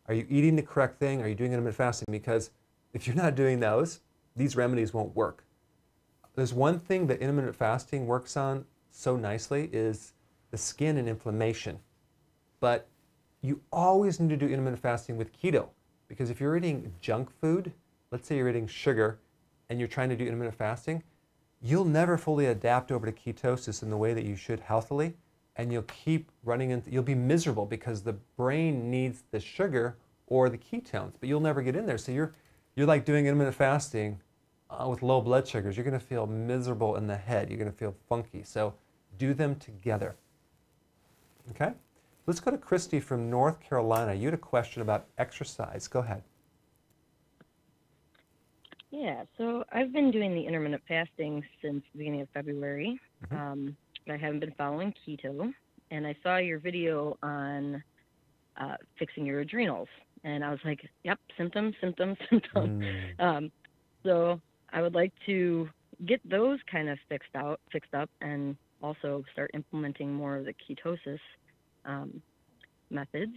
Are you eating the correct thing? Are you doing intermittent fasting? Because if you're not doing those, these remedies won't work. There's one thing that intermittent fasting works on so nicely is the skin and inflammation. But you always need to do intermittent fasting with keto, because if you're eating junk food, let's say you're eating sugar and you're trying to do intermittent fasting, you'll never fully adapt over to ketosis in the way that you should healthily, and you'll keep running into, you'll be miserable because the brain needs the sugar or the ketones, but you'll never get in there. So you're like doing intermittent fasting with low blood sugars. You're going to feel miserable in the head. You're going to feel funky. So do them together. Okay? Let's go to Christy from North Carolina. You had a question about exercise. Go ahead. Yeah, so I've been doing the intermittent fasting since the beginning of February, but I haven't been following keto. And I saw your video on fixing your adrenals, and I was like, yep, symptoms. So I would like to get those kind of fixed up, and also start implementing more of the ketosis methods.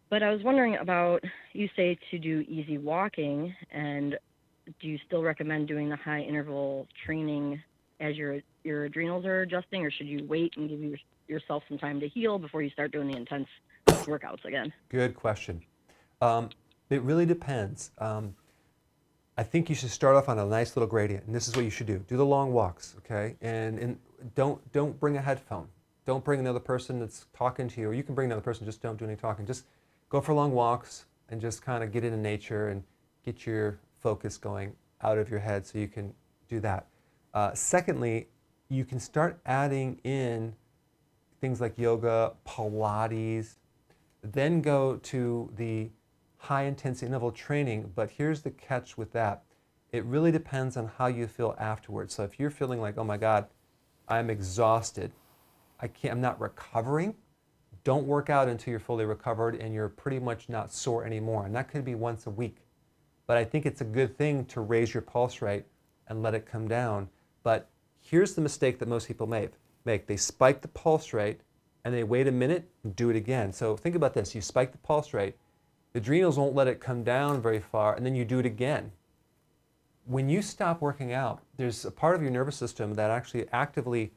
But I was wondering about, you say to do easy walking, and do you still recommend doing the high interval training as your adrenals are adjusting, or should you wait and give yourself some time to heal before you start doing the intense workouts again? Good question. It really depends. I think you should start off on a nice little gradient, and this is what you should do. Do the long walks, okay? And don't bring a headphone. Don't bring another person that's talking to you, or you can bring another person, just don't do any talking. Just go for long walks and just kind of get into nature and get your focus going out of your head so you can do that. Secondly, you can start adding in things like yoga, Pilates, then go to the high intensity interval training. But here's the catch with that. It really depends on how you feel afterwards. So if you're feeling like, oh my God, I'm exhausted, I'm not recovering, don't work out until you're fully recovered and you're pretty much not sore anymore. And that could be once a week. But I think it's a good thing to raise your pulse rate and let it come down. But here's the mistake that most people make. They spike the pulse rate and they wait a minute and do it again. So think about this. You spike the pulse rate, the adrenals won't let it come down very far, and then you do it again. When you stop working out, there's a part of your nervous system that actually actively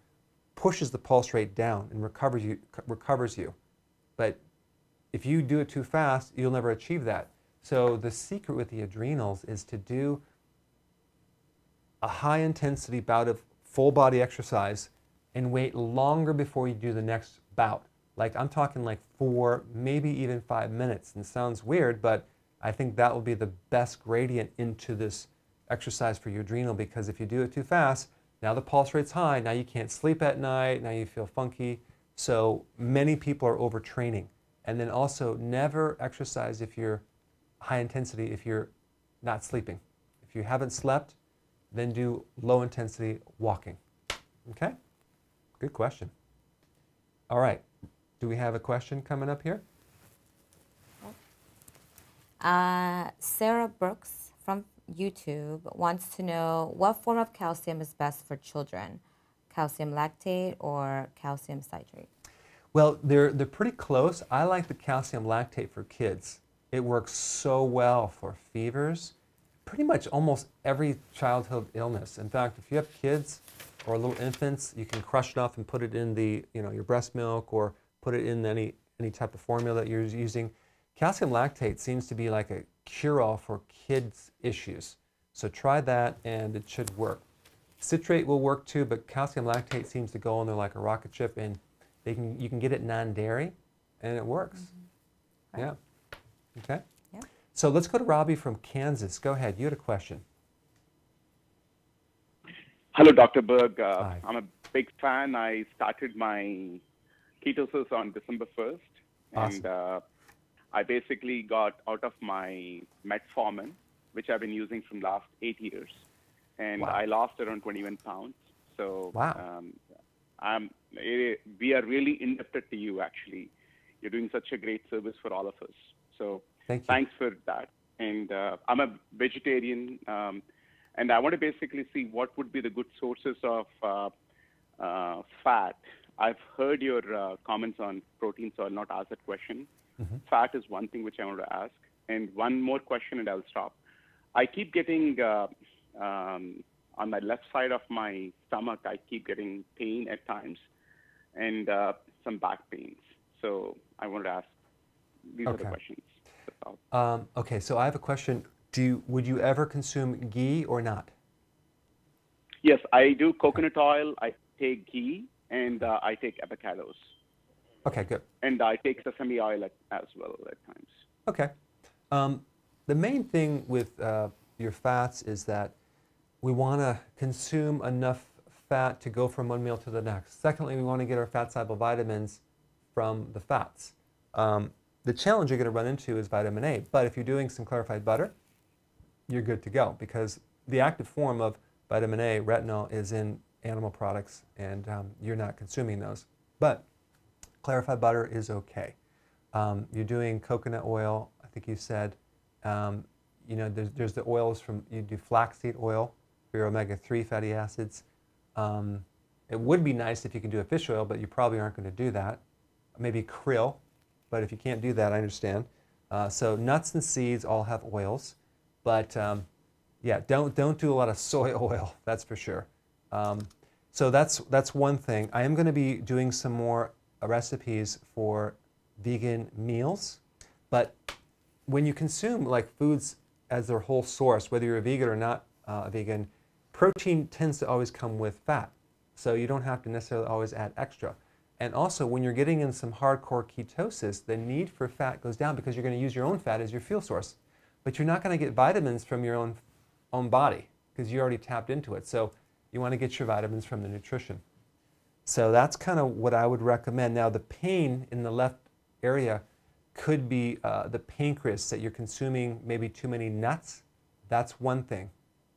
pushes the pulse rate down and recovers you. But if you do it too fast, you'll never achieve that. So the secret with the adrenals is to do a high intensity bout of full body exercise and wait longer before you do the next bout. Like I'm talking like 4, maybe even 5 minutes. And it sounds weird, but I think that will be the best gradient into this exercise for your adrenal, because if you do it too fast, now the pulse rate's high, now you can't sleep at night, now you feel funky. So many people are overtraining. And then also never exercise if you're high intensity if you're not sleeping. If you haven't slept, then do low intensity walking. Okay? Good question. All right. Do we have a question coming up here? Sarah Brooks from YouTube wants to know what form of calcium is best for children, calcium lactate or calcium citrate? Well, they're pretty close. I like the calcium lactate for kids. It works so well for fevers, pretty much almost every childhood illness. In fact, if you have kids or little infants, you can crush it off and put it in your breast milk, or put it in any type of formula that you're using. Calcium lactate seems to be like a cure-all for kids' issues. So try that and it should work. Citrate will work too, but calcium lactate seems to go in there like a rocket ship, and you can get it non-dairy and it works. Mm-hmm. Yeah. Okay. Yeah. So let's go to Robbie from Kansas. Go ahead. You had a question. Hello, Dr. Berg. I'm a big fan. I started my ketosis on December 1st. Awesome. And I basically got out of my metformin, which I've been using from last 8 years, and Wow. I lost around 21 pounds. So wow. We are really indebted to you, actually. You're doing such a great service for all of us. So thanks for that. And I'm a vegetarian, and I want to basically see what would be the good sources of fat. I've heard your comments on protein, so I'll not ask that question. Mm-hmm. Fat is one thing which I want to ask. And one more question, and I'll stop. I keep getting, on my left side of my stomach, I keep getting pain at times, and some back pains. So I want to ask, these are the questions. Okay, so I have a question. Would you ever consume ghee or not? Yes, I do coconut oil, I take ghee, and I take avocados. Okay, good. And I take sesame oil as well at times. Okay. The main thing with your fats is that we want to consume enough fat to go from one meal to the next. Secondly, we want to get our fat-soluble vitamins from the fats. The challenge you're going to run into is vitamin A, but if you're doing some clarified butter, you're good to go, because the active form of vitamin A, retinol, is in animal products, and you're not consuming those. But clarified butter is okay. You're doing coconut oil, I think you said. You know, there's the oils from, you do flaxseed oil for your omega-3 fatty acids. It would be nice if you can do a fish oil, but you probably aren't going to do that. Maybe krill, but if you can't do that, I understand. So nuts and seeds all have oils, but yeah, don't do a lot of soy oil, that's for sure. So that's one thing. I am going to be doing some more recipes for vegan meals, but when you consume like foods as their whole source, whether you're a vegan or not vegan, protein tends to always come with fat. So you don't have to necessarily always add extra. And also, when you're getting in some hardcore ketosis, the need for fat goes down because you're going to use your own fat as your fuel source. But you're not going to get vitamins from your own body because you already tapped into it. So you want to get your vitamins from the nutrition. So that's kind of what I would recommend. Now, the pain in the left area could be the pancreas, that you're consuming maybe too many nuts. That's one thing.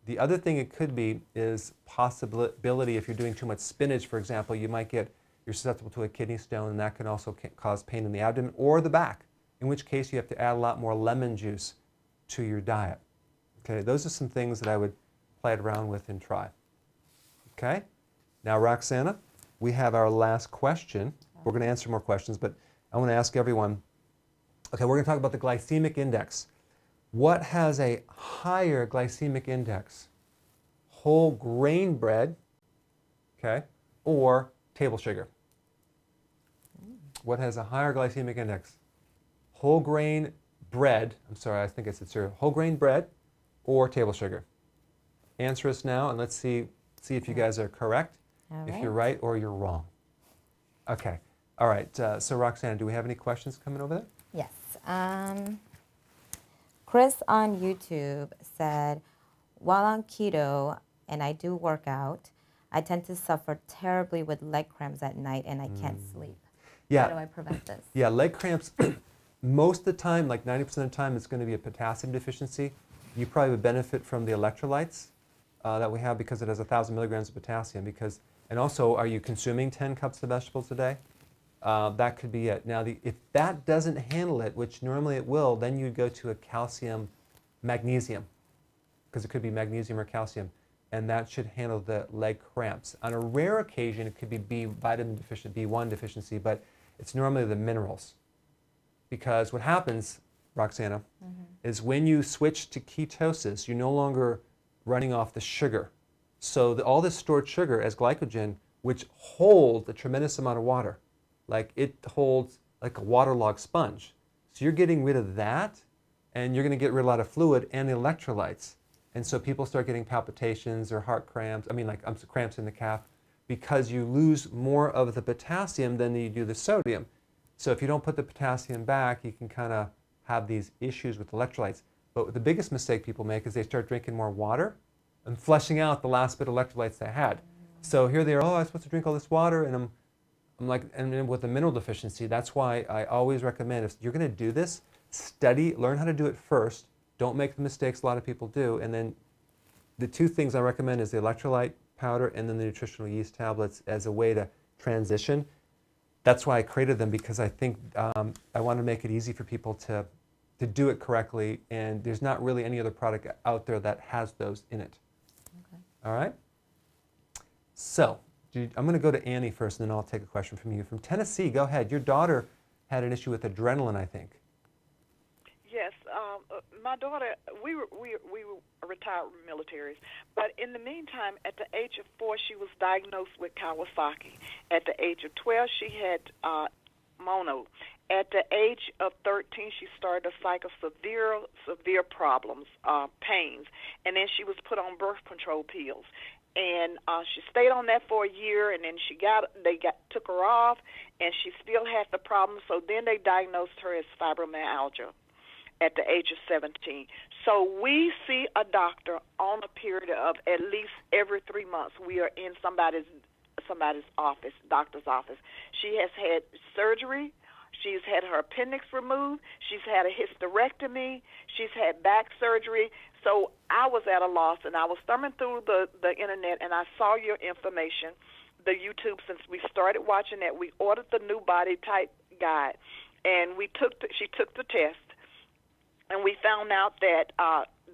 The other thing it could be is possibility if you're doing too much spinach, for example, you're susceptible to a kidney stone, and that can also cause pain in the abdomen or the back, in which case you have to add a lot more lemon juice to your diet. Okay, those are some things that I would play it around with and try. Okay, now Roxana, we have our last question. We're going to answer more questions, but I want to ask everyone, okay, we're going to talk about the glycemic index. What has a higher glycemic index? Whole grain bread, okay, or table sugar? What has a higher glycemic index? Whole grain bread, I'm sorry, I think I said cereal. Whole grain bread or table sugar? Answer us now, and let's see if you guys are correct, if you're right or you're wrong. Okay, all right, so Roxana, do we have any questions coming over there? Yes. Chris on YouTube said, while on keto and I do work out, I tend to suffer terribly with leg cramps at night and I can't sleep. Yeah. How do I prevent this? Yeah, leg cramps, most of the time, like 90% of the time, it's going to be a potassium deficiency. You probably would benefit from the electrolytes that we have because it has 1,000 milligrams of potassium. And also, are you consuming 10 cups of vegetables a day? That could be it. Now, if that doesn't handle it, which normally it will, then you'd go to a calcium magnesium, because it could be magnesium or calcium, and that should handle the leg cramps. On a rare occasion, it could be B1 deficiency, but it's normally the minerals. Because what happens, Roxana, is when you switch to ketosis, you're no longer running off the sugar. So all this stored sugar as glycogen, which holds a tremendous amount of water. Like it holds like a waterlogged sponge. So you're getting rid of that, and you're going to get rid of a lot of fluid and the electrolytes. And so people start getting palpitations or heart cramps, cramps in the calf, because you lose more of the potassium than you do the sodium. So if you don't put the potassium back, you can kind of have these issues with electrolytes. But the biggest mistake people make is they start drinking more water and flushing out the last bit of electrolytes they had. So here they are, oh, I'm supposed to drink all this water, and I'm like, and with a mineral deficiency, that's why I always recommend, if you're going to do this, study, learn how to do it first, Don't make the mistakes a lot of people do. And then the two things I recommend is the electrolyte powder and then the nutritional yeast tablets as a way to transition. That's why I created them, because I think I want to make it easy for people to do it correctly, and there's not really any other product out there that has those in it. Okay. All right? So, I'm going to go to Annie first, and then I'll take a question from you. From Tennessee, go ahead. Your daughter had an issue with adrenaline, I think. Yes, my daughter, we were retired militaries, but in the meantime, at the age of 4, she was diagnosed with Kawasaki. At the age of 12, she had mono. At the age of 13, she started a cycle of severe problems, pains, and then she was put on birth control pills. And she stayed on that for a year, and then they took her off, and she still had the problem. So then they diagnosed her as fibromyalgia at the age of 17. So we see a doctor on a period of at least every 3 months. We are in somebody's office, doctor's office. She has had surgery. She's had her appendix removed. She's had a hysterectomy. She's had back surgery. So I was at a loss, and I was thumbing through the internet, and I saw your information, the YouTube. Since we started watching that, we ordered the new body type guide, and she took the test, and we found out that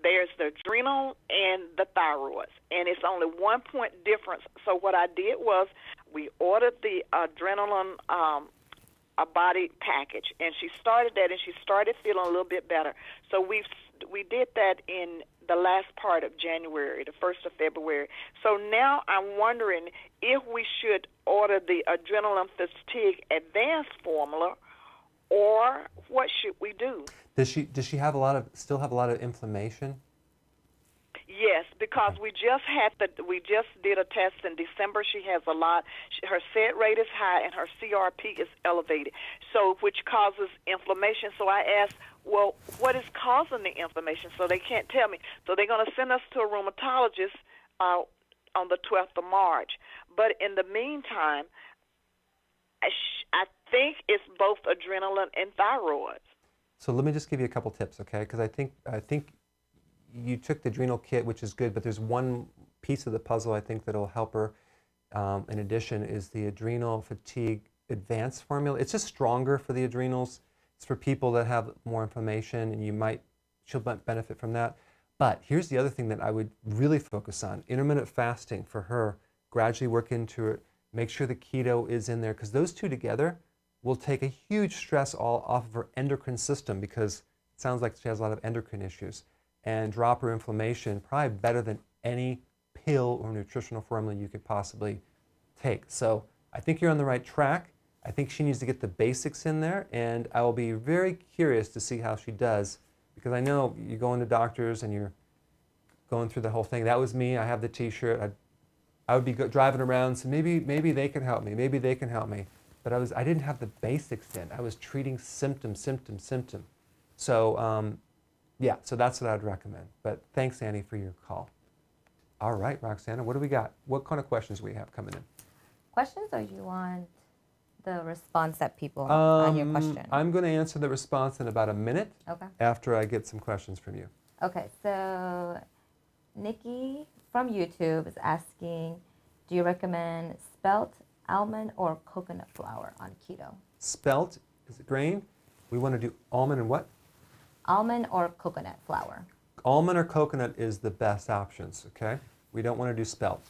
there's the adrenal and the thyroid, and it's only 1 point difference. So what I did was we ordered the adrenaline a body package, and she started that, and she started feeling a little bit better. So we did that in the last part of January, the 1st of February. So now I'm wondering if we should order the adrenaline fatigue advanced formula, or what should we do? Does she still have a lot of inflammation? Yes, because we just did a test in December. She has a lot. Her SED rate is high and her CRP is elevated, so which causes inflammation. So I asked, well, what is causing the inflammation? So they can't tell me. So they're going to send us to a rheumatologist on the 12th of March. But in the meantime, I think it's both adrenaline and thyroid. So let me just give you a couple tips, okay? Because I think you took the adrenal kit, which is good, but there's one piece of the puzzle I think that'll help her. In addition, is the adrenal fatigue advanced formula. It's just stronger for the adrenals. It's for people that have more inflammation, and she'll benefit from that. But here's the other thing that I would really focus on: intermittent fasting for her. Gradually work into it. Make sure the keto is in there, because those two together will take a huge stress all off of her endocrine system, because it sounds like she has a lot of endocrine issues, and drop her inflammation probably better than any pill or nutritional formula you could possibly take. So I think you're on the right track. I think she needs to get the basics in there, and I will be very curious to see how she does, because I know you're going to doctors and you're going through the whole thing. That was me. I have the T-shirt. I would be driving around, so maybe they can help me. Maybe they can help me. But I didn't have the basics in. I was treating symptom. So yeah, so that's what I'd recommend. But thanks, Annie, for your call. All right, Roxana, what do we got? What kind of questions do we have coming in? Questions, or you want the response that people on your question? I'm going to answer the response in about a minute. Okay. After I get some questions from you. Okay, so Nikki from YouTube is asking, do you recommend Spelt, almond, or coconut flour on keto? Spelt is a grain. We want to do almond and what? Almond or coconut flour. Almond or coconut is the best options, okay? We don't want to do spelt.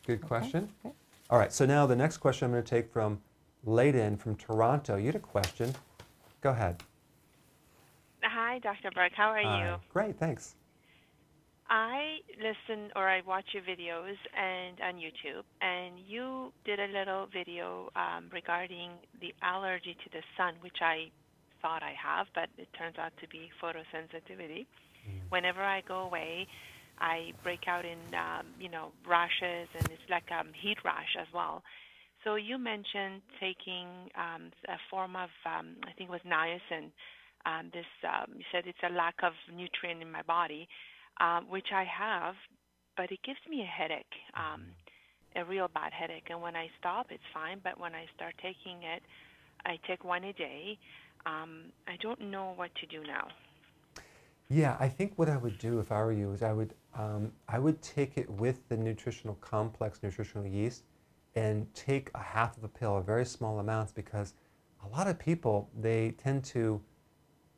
Good question. Okay. All right, so now the next question I'm going to take from Layden from Toronto. You had a question. Go ahead. Hi, Dr. Berg. How are you? Great, thanks. I listen or I watch your videos and on YouTube, and you did a little video regarding the allergy to the sun, which I thought I have, but it turns out to be photosensitivity. Whenever I go away, I break out in rashes, and it's like heat rash as well. So you mentioned taking a form of I think it was niacin. You said it's a lack of nutrient in my body, which I have, but it gives me a headache, a real bad headache. And when I stop, it's fine, but when I start taking it, I take one a day. I don't know what to do now. Yeah, I think what I would do if I were you is I would take it with the nutritional complex, nutritional yeast, and take a half of a pill, a very small amounts, because a lot of people, they tend to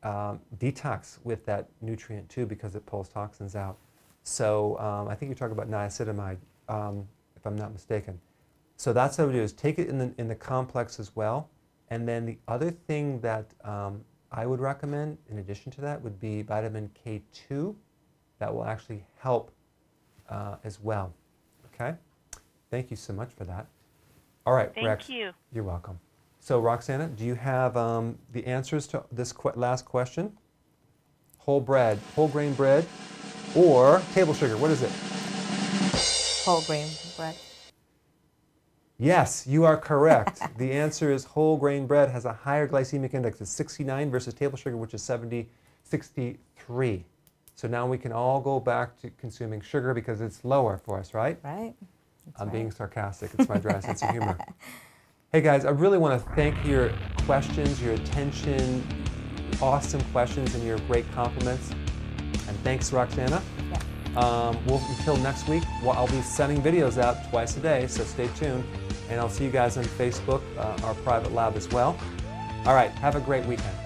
detox with that nutrient too because it pulls toxins out. So I think you're talking about niacinamide, if I'm not mistaken. So that's what I would do, is take it in the complex as well. And then the other thing that I would recommend in addition to that would be vitamin K2. That will actually help as well. Okay? Thank you so much for that. All right, Rex. Thank you. You're welcome. So Roxana, do you have the answers to this last question? Whole bread, whole grain bread, or table sugar? What is it? Whole grain bread. Yes, you are correct. The answer is whole grain bread has a higher glycemic index. It's 69 versus table sugar, which is 63. So now we can all go back to consuming sugar because it's lower for us, right? Right. I'm being sarcastic. It's my dry sense of humor. Hey guys, I really want to thank your questions, your attention, awesome questions, and your great compliments. And thanks, Roxana. Yeah. Until next week, I'll be sending videos out twice a day, so stay tuned. And I'll see you guys on Facebook, our private lab as well. All right, have a great weekend.